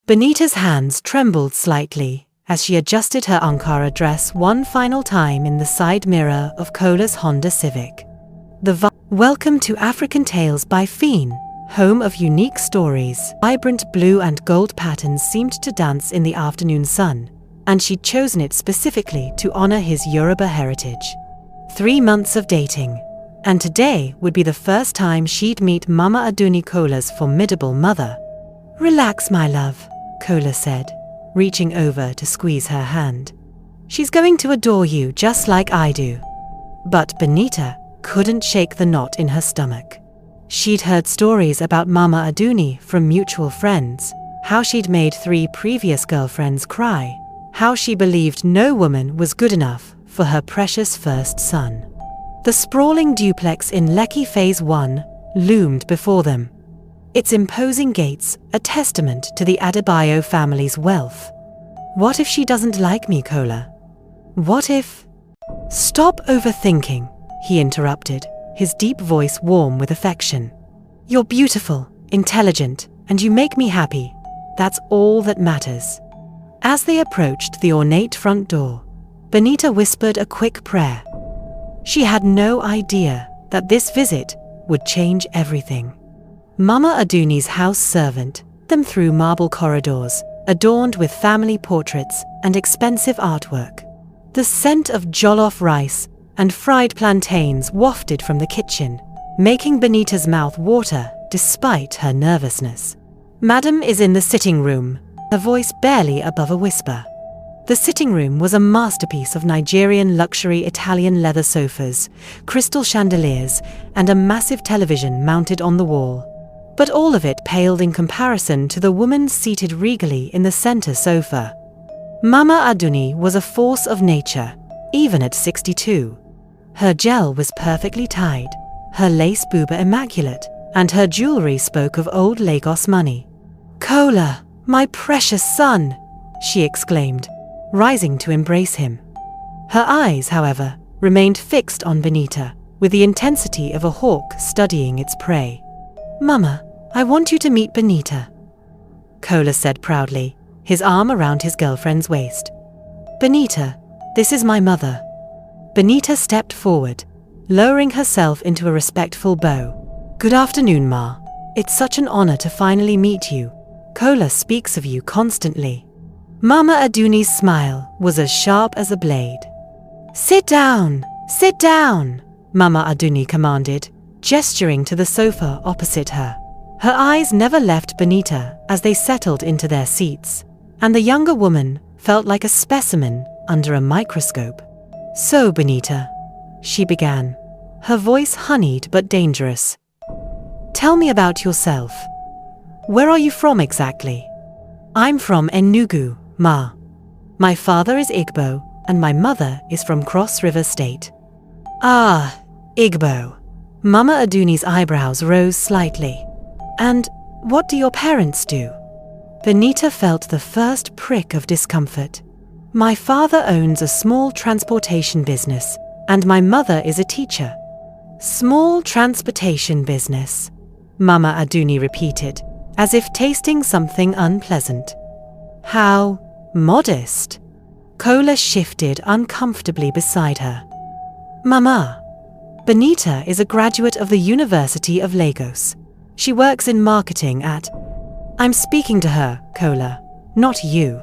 Benita's hands trembled slightly as she adjusted her Ankara dress one final time in the side mirror of Kola's Honda Civic. Welcome to African Tales by Feen, home of unique stories. Vibrant blue and gold patterns seemed to dance in the afternoon sun, and she'd chosen it specifically to honor his Yoruba heritage. 3 months of dating, and today would be the first time she'd meet Mama Aduni, Kola's formidable mother. "Relax, my love," Kola said, reaching over to squeeze her hand. "She's going to adore you just like I do." But Benita couldn't shake the knot in her stomach. She'd heard stories about Mama Aduni from mutual friends, how she'd made 3 previous girlfriends cry, how she believed no woman was good enough for her precious first son. The sprawling duplex in Lekki Phase 1 loomed before them, its imposing gates a testament to the Adebayo family's wealth. "What if she doesn't like me, Kola? What if—" "Stop overthinking," he interrupted, his deep voice warm with affection. "You're beautiful, intelligent, and you make me happy. That's all that matters." As they approached the ornate front door, Benita whispered a quick prayer. She had no idea that this visit would change everything. Mama Aduni's house servant them through marble corridors, adorned with family portraits and expensive artwork. The scent of jollof rice and fried plantains wafted from the kitchen, making Benita's mouth water despite her nervousness. "Madam is in the sitting room," her voice barely above a whisper. The sitting room was a masterpiece of Nigerian luxury Italian leather sofas, crystal chandeliers, and a massive television mounted on the wall. But all of it paled in comparison to the woman seated regally in the center sofa. Mama Aduni was a force of nature, even at 62. Her gel was perfectly tied, her lace buba immaculate, and her jewelry spoke of old Lagos money. "Kola, my precious son!" she exclaimed, rising to embrace him. Her eyes, however, remained fixed on Benita, with the intensity of a hawk studying its prey. "Mama, I want you to meet Benita," Kola said proudly, his arm around his girlfriend's waist. "Benita, this is my mother." Benita stepped forward, lowering herself into a respectful bow. "Good afternoon, Ma. It's such an honor to finally meet you. Kola speaks of you constantly." Mama Aduni's smile was as sharp as a blade. Sit down, Mama Aduni commanded, gesturing to the sofa opposite her. Her eyes never left Benita as they settled into their seats, and the younger woman felt like a specimen under a microscope. "So, Benita," she began, her voice honeyed but dangerous. "Tell me about yourself. Where are you from exactly?" "I'm from Enugu, Ma. My father is Igbo, and my mother is from Cross River State." "Ah, Igbo." Mama Aduni's eyebrows rose slightly. "And what do your parents do?" Benita felt the first prick of discomfort. "My father owns a small transportation business, and my mother is a teacher." "Small transportation business," Mama Aduni repeated, as if tasting something unpleasant. "How modest." Kola shifted uncomfortably beside her. "Mama, Benita is a graduate of the University of Lagos. She works in marketing at—" "I'm speaking to her, Kola, not you."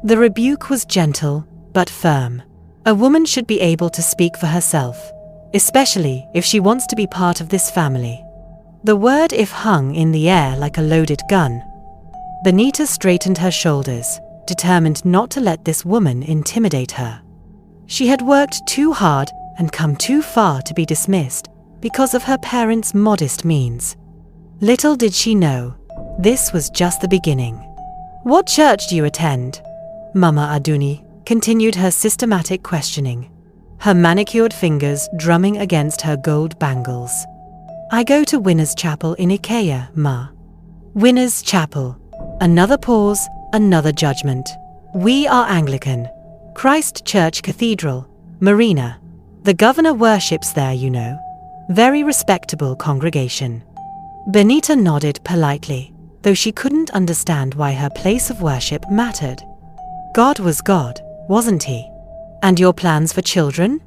The rebuke was gentle, but firm. A woman should be able to speak for herself, especially if she wants to be part of this family. The word "if" hung in the air like a loaded gun. Benita straightened her shoulders, determined not to let this woman intimidate her. She had worked too hard and come too far to be dismissed because of her parents' modest means. Little did she know, this was just the beginning. "What church do you attend?" Mama Aduni continued her systematic questioning, her manicured fingers drumming against her gold bangles. "I go to Winners Chapel in Ikeja, Ma." Winners Chapel. Another pause, another judgment. "We are Anglican. Christ Church Cathedral, Marina. The governor worships there, you know. Very respectable congregation." Benita nodded politely, though she couldn't understand why her place of worship mattered. God was God, wasn't he? And your plans for children?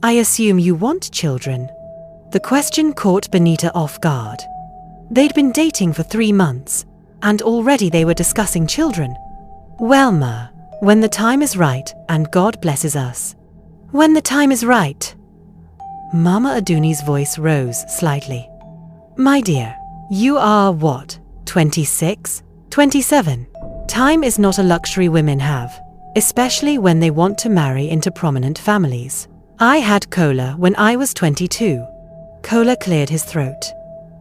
I assume you want children. The question caught Benita off guard. They'd been dating for 3 months, and already they were discussing children. Well, Ma, when the time is right, and God blesses us. When the time is right. Mama Aduni's voice rose slightly. My dear, you are what, 26? 27? Time is not a luxury women have, especially when they want to marry into prominent families. I had Kola when I was 22. Kola cleared his throat.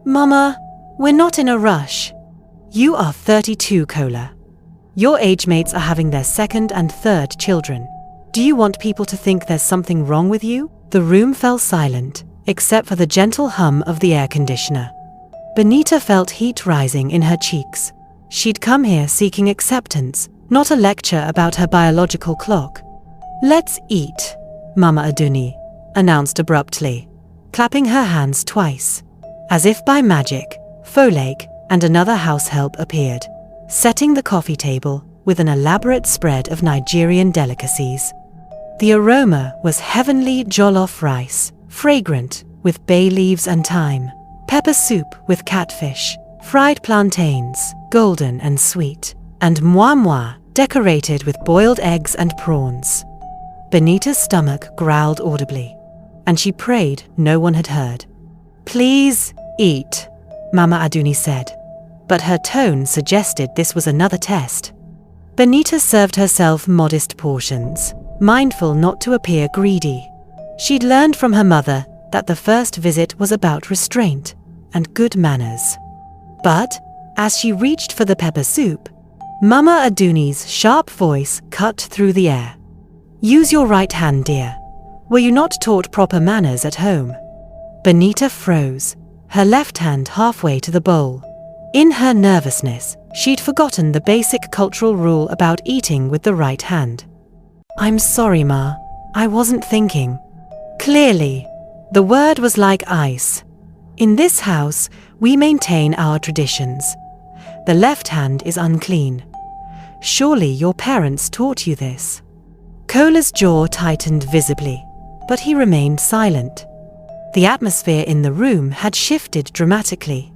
Mama, we're not in a rush. You are 32, Kola. Your age mates are having their 2nd and 3rd children. Do you want people to think there's something wrong with you? The room fell silent, except for the gentle hum of the air conditioner. Benita felt heat rising in her cheeks. She'd come here seeking acceptance, not a lecture about her biological clock. Let's eat, Mama Aduni announced abruptly, clapping her hands twice. As if by magic, Folek and another house help appeared, setting the coffee table with an elaborate spread of Nigerian delicacies. The aroma was heavenly jollof rice, fragrant with bay leaves and thyme, pepper soup with catfish, fried plantains, golden and sweet, and moi, decorated with boiled eggs and prawns. Benita's stomach growled audibly, and she prayed no one had heard. Please eat, Mama Aduni said, but her tone suggested this was another test. Benita served herself modest portions, mindful not to appear greedy. She'd learned from her mother that the first visit was about restraint and good manners. But, as she reached for the pepper soup, Mama Aduni's sharp voice cut through the air. Use your right hand, dear. Were you not taught proper manners at home? Benita froze, her left hand halfway to the bowl. In her nervousness, she'd forgotten the basic cultural rule about eating with the right hand. I'm sorry, Ma. I wasn't thinking. Clearly, the word was like ice. In this house, we maintain our traditions. The left hand is unclean. Surely your parents taught you this. Kola's jaw tightened visibly, but he remained silent. The atmosphere in the room had shifted dramatically.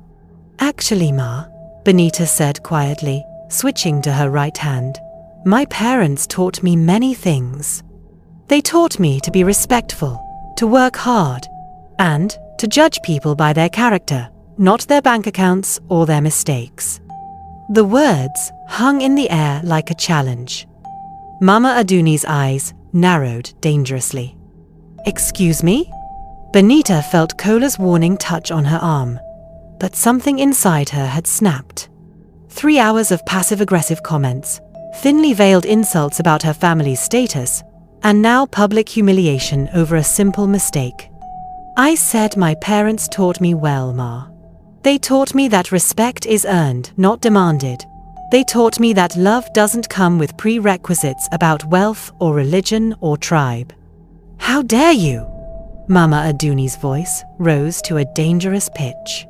Actually, Ma, Benita said quietly, switching to her right hand, my parents taught me many things. They taught me to be respectful, to work hard, and to judge people by their character, not their bank accounts or their mistakes. The words hung in the air like a challenge. Mama Aduni's eyes narrowed dangerously. Excuse me? Benita felt Kola's warning touch on her arm, but something inside her had snapped. 3 hours of passive-aggressive comments, thinly veiled insults about her family's status, and now public humiliation over a simple mistake. I said my parents taught me well, Ma. They taught me that respect is earned, not demanded. They taught me that love doesn't come with prerequisites about wealth or religion or tribe. How dare you? Mama Aduni's voice rose to a dangerous pitch.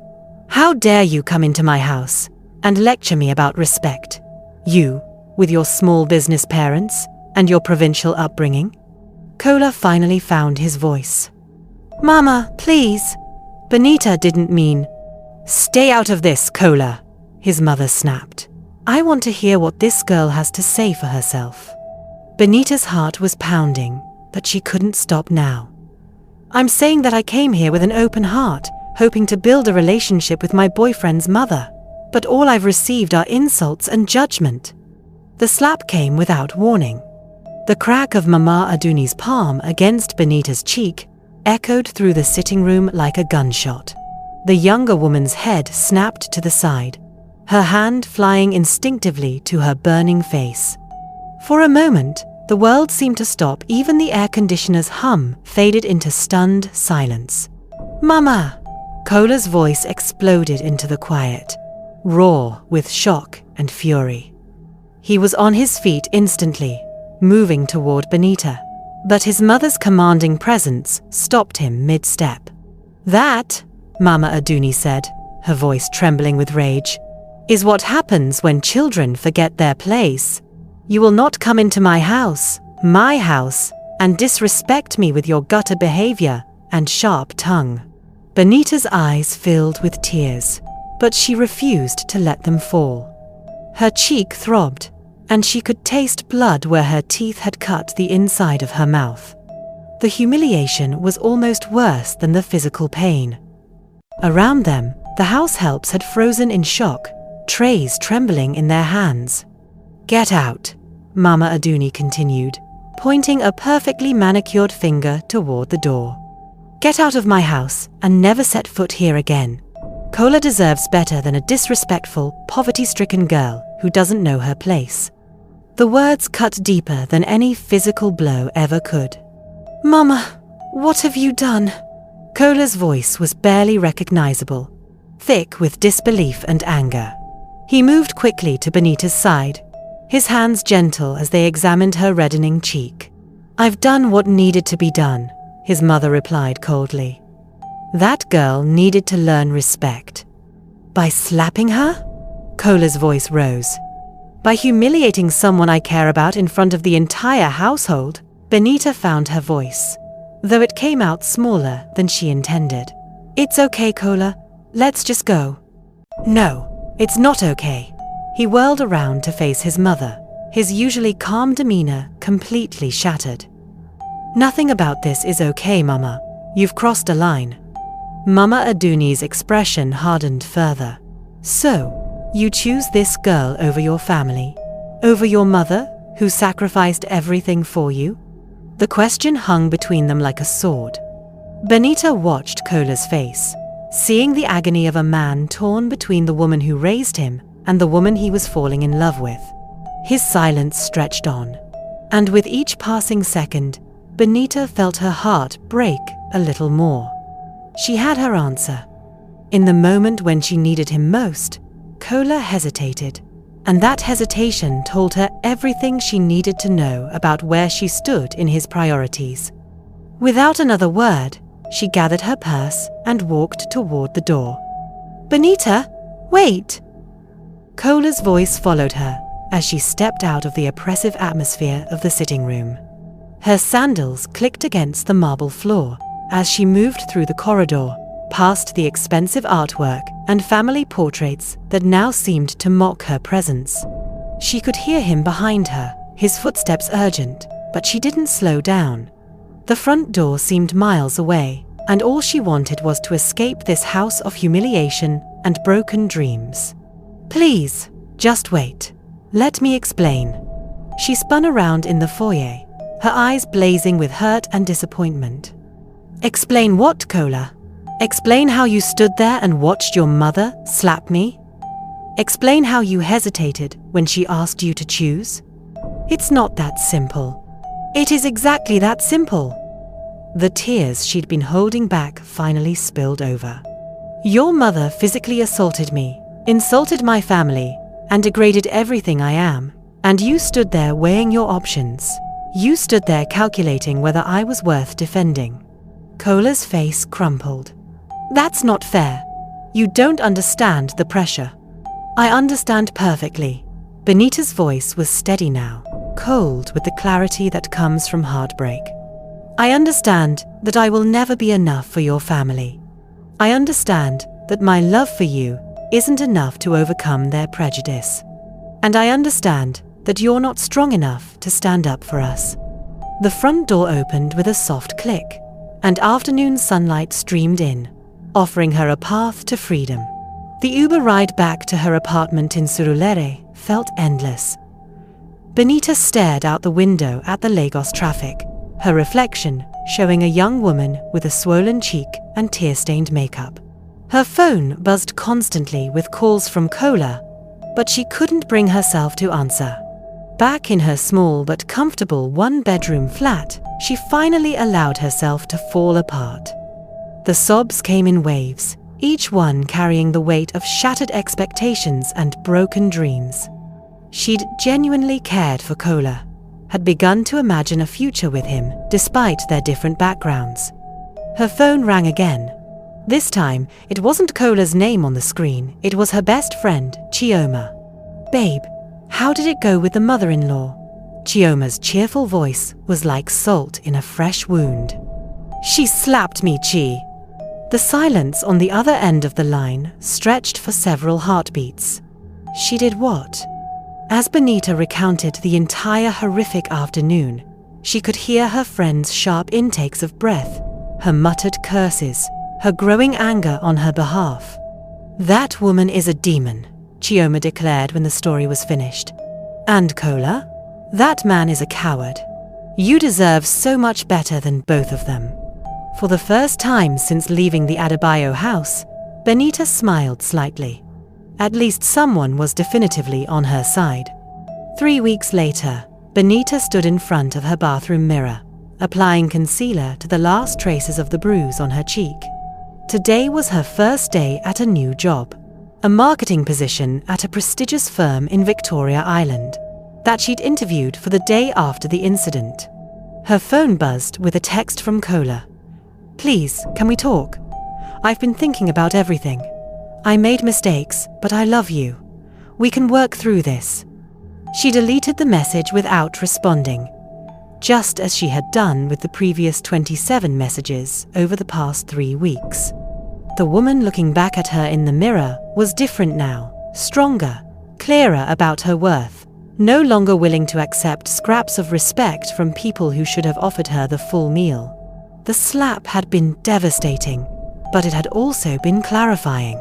How dare you come into my house and lecture me about respect? You, with your small business parents and your provincial upbringing? Kola finally found his voice. Mama, please. Benita didn't mean. Stay out of this, Kola, his mother snapped. I want to hear what this girl has to say for herself. Benita's heart was pounding, but she couldn't stop now. I'm saying that I came here with an open heart, hoping to build a relationship with my boyfriend's mother, but all I've received are insults and judgment. The slap came without warning. The crack of Mama Aduni's palm against Benita's cheek echoed through the sitting room like a gunshot. The younger woman's head snapped to the side, her hand flying instinctively to her burning face. For a moment, the world seemed to stop. Even the air conditioner's hum faded into stunned silence. Mama! Kola's voice exploded into the quiet, raw with shock and fury. He was on his feet instantly, moving toward Benita, but his mother's commanding presence stopped him mid-step. That, Mama Aduni said, her voice trembling with rage, is what happens when children forget their place. You will not come into my house, and disrespect me with your gutter behavior and sharp tongue." Benita's eyes filled with tears, but she refused to let them fall. Her cheek throbbed, and she could taste blood where her teeth had cut the inside of her mouth. The humiliation was almost worse than the physical pain. Around them, the house helps had frozen in shock, trays trembling in their hands. "Get out," Mama Aduni continued, pointing a perfectly manicured finger toward the door. "Get out of my house and never set foot here again. Kola deserves better than a disrespectful, poverty-stricken girl who doesn't know her place." The words cut deeper than any physical blow ever could. "Mama, what have you done?" Kola's voice was barely recognizable, thick with disbelief and anger. He moved quickly to Benita's side, his hands gentle as they examined her reddening cheek. "I've done what needed to be done," his mother replied coldly. "That girl needed to learn respect." "By slapping her?" Kola's voice rose. "By humiliating someone I care about in front of the entire household?" Benita found her voice, though it came out smaller than she intended. "It's okay, Kola. Let's just go." "No, it's not okay." He whirled around to face his mother, his usually calm demeanor completely shattered. "Nothing about this is okay, Mama. You've crossed a line." Mama Aduni's expression hardened further. "So, you choose this girl over your family? Over your mother, who sacrificed everything for you?" The question hung between them like a sword. Benita watched Kola's face, seeing the agony of a man torn between the woman who raised him and the woman he was falling in love with. His silence stretched on, and with each passing second, Benita felt her heart break a little more. She had her answer. In the moment when she needed him most, Kola hesitated, and that hesitation told her everything she needed to know about where she stood in his priorities. Without another word, she gathered her purse and walked toward the door. "Benita, wait!" Kola's voice followed her as she stepped out of the oppressive atmosphere of the sitting room. Her sandals clicked against the marble floor as she moved through the corridor, past the expensive artwork and family portraits that now seemed to mock her presence. She could hear him behind her, his footsteps urgent, but she didn't slow down. The front door seemed miles away, and all she wanted was to escape this house of humiliation and broken dreams. "Please, just wait. Let me explain." She spun around in the foyer, her eyes blazing with hurt and disappointment. "Explain what, Kola? Explain how you stood there and watched your mother slap me? Explain how you hesitated when she asked you to choose? It's not that simple." "It is exactly that simple." The tears she'd been holding back finally spilled over. "Your mother physically assaulted me, insulted my family, and degraded everything I am. And you stood there weighing your options. You stood there calculating whether I was worth defending." Kola's face crumpled. "That's not fair. You don't understand the pressure." "I understand perfectly." Benita's voice was steady now, cold with the clarity that comes from heartbreak. "I understand that I will never be enough for your family. I understand that my love for you isn't enough to overcome their prejudice. And I understand that you're not strong enough to stand up for us." The front door opened with a soft click, and afternoon sunlight streamed in, offering her a path to freedom. The Uber ride back to her apartment in Surulere felt endless. Benita stared out the window at the Lagos traffic, her reflection showing a young woman with a swollen cheek and tear-stained makeup. Her phone buzzed constantly with calls from Kola, but she couldn't bring herself to answer. Back in her small but comfortable one-bedroom flat, she finally allowed herself to fall apart. The sobs came in waves, each one carrying the weight of shattered expectations and broken dreams. She'd genuinely cared for Kola, had begun to imagine a future with him despite their different backgrounds. Her phone rang again. This time, it wasn't Kola's name on the screen, it was her best friend, Chioma. "Babe, how did it go with the mother-in-law?" Chioma's cheerful voice was like salt in a fresh wound. "She slapped me, Chi." The silence on the other end of the line stretched for several heartbeats. She did what? As Benita recounted the entire horrific afternoon, she could hear her friend's sharp intakes of breath, her muttered curses, her growing anger on her behalf. "That woman is a demon," Chioma declared when the story was finished. "And Kola? That man is a coward. You deserve so much better than both of them." For the first time since leaving the Adebayo house, Benita smiled slightly. At least someone was definitively on her side. 3 weeks later, Benita stood in front of her bathroom mirror, applying concealer to the last traces of the bruise on her cheek. Today was her first day at a new job, a marketing position at a prestigious firm in Victoria Island that she'd interviewed for the day after the incident. Her phone buzzed with a text from Kola. "Please, can we talk? I've been thinking about everything. I made mistakes, but I love you. We can work through this." She deleted the message without responding, just as she had done with the previous 27 messages over the past 3 weeks. The woman looking back at her in the mirror was different now, stronger, clearer about her worth, no longer willing to accept scraps of respect from people who should have offered her the full meal. The slap had been devastating, but it had also been clarifying.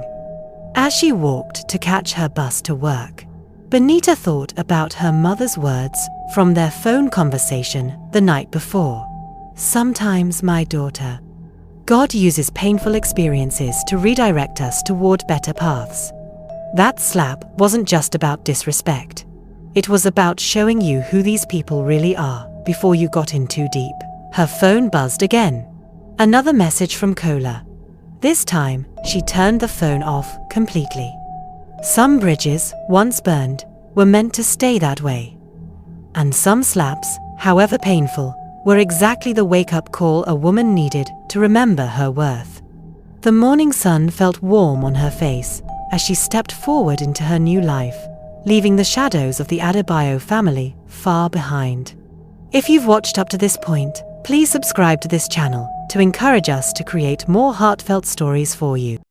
As she walked to catch her bus to work, Benita thought about her mother's words from their phone conversation the night before. "Sometimes, my daughter, God uses painful experiences to redirect us toward better paths." That slap wasn't just about disrespect. It was about showing you who these people really are before you got in too deep. Her phone buzzed again. Another message from Kola. This time, she turned the phone off completely. Some bridges, once burned, were meant to stay that way. And some slaps, however painful, were exactly the wake-up call a woman needed to remember her worth. The morning sun felt warm on her face as she stepped forward into her new life, leaving the shadows of the Adebayo family far behind. If you've watched up to this point, please subscribe to this channel to encourage us to create more heartfelt stories for you.